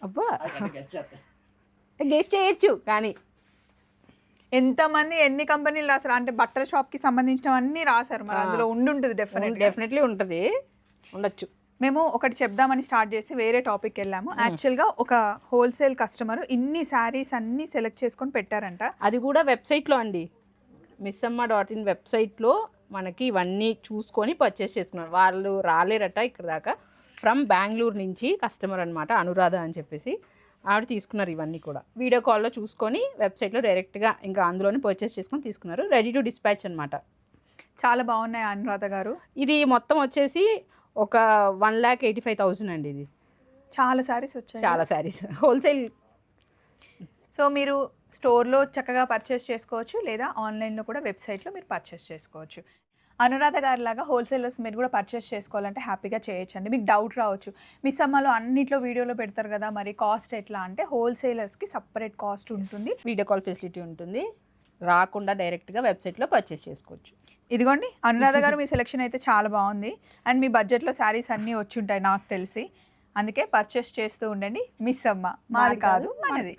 అబ్బా గెస్ట్ చేయొచ్చు కానీ ఎంతమంది ఎన్ని కంపెనీలు రాసారు అంటే బట్టల షాప్కి సంబంధించినవన్నీ రాశారు మరి అందులో ఉండుంటుంది డెఫినెట్లీ ఉంటుంది ఉండొచ్చు. మేము ఒకటి చెప్దామని స్టార్ట్ చేసి వేరే టాపిక్ వెళ్ళాము. యాక్చువల్గా ఒక హోల్సేల్ కస్టమర్ ఇన్ని శారీస్ అన్నీ సెలెక్ట్ చేసుకొని పెట్టారంట. అది కూడా వెబ్సైట్లో అండి, missamma.in వెబ్సైట్లో మనకి ఇవన్నీ చూసుకొని పర్చేస్ చేసుకున్నారు. వాళ్ళు రాలేరట ఇక్కడ దాకా, ఫ్రమ్ బెంగళూరు నుంచి కస్టమర్ అనమాట, అనురాధ అని చెప్పేసి ఆవిడ తీసుకున్నారు. ఇవన్నీ కూడా వీడియో కాల్లో చూసుకొని వెబ్సైట్లో డైరెక్ట్గా ఇంకా అందులోనే పర్చేస్ చేసుకొని తీసుకున్నారు. రెడీ టు డిస్పాచ్ అనమాట. చాలా బాగున్నాయి అనురాధ గారు. ఇది మొత్తం వచ్చేసి ఒక 1,85,000 అండి. ఇది చాలా శారీస్ వచ్చాయి, చాలా శారీస్ హోల్సేల్. సో మీరు స్టోర్లో చక్కగా పర్చేస్ చేసుకోవచ్చు, లేదా ఆన్లైన్లో కూడా వెబ్సైట్లో మీరు పర్చేస్ చేసుకోవచ్చు. అనురాధ గారి లాగా హోల్సేలర్స్ మీరు కూడా పర్చేస్ చేసుకోవాలంటే హ్యాపీగా చేయొచ్చండి. మీకు డౌట్ రావచ్చు, మిస్సమ్మలో అన్నిట్లో వీడియోలో పెడతారు కదా, మరి కాస్ట్ ఎట్లా అంటే హోల్సేలర్స్కి సపరేట్ కాస్ట్ ఉంటుంది, వీడియో కాల్ ఫెసిలిటీ ఉంటుంది, రాకుండా డైరెక్ట్గా వెబ్సైట్లో పర్చేస్ చేసుకోవచ్చు. ఇదిగోండి అనురాధ గారు, మీ సెలెక్షన్ అయితే చాలా బాగుంది. అండ్ మీ బడ్జెట్లో శారీస్ అన్నీ వచ్చి ఉంటాయి నాకు తెలిసి, అందుకే పర్చేస్ చేస్తూ ఉండండి. మిస్సమ్మ, మాది కాదు మనది.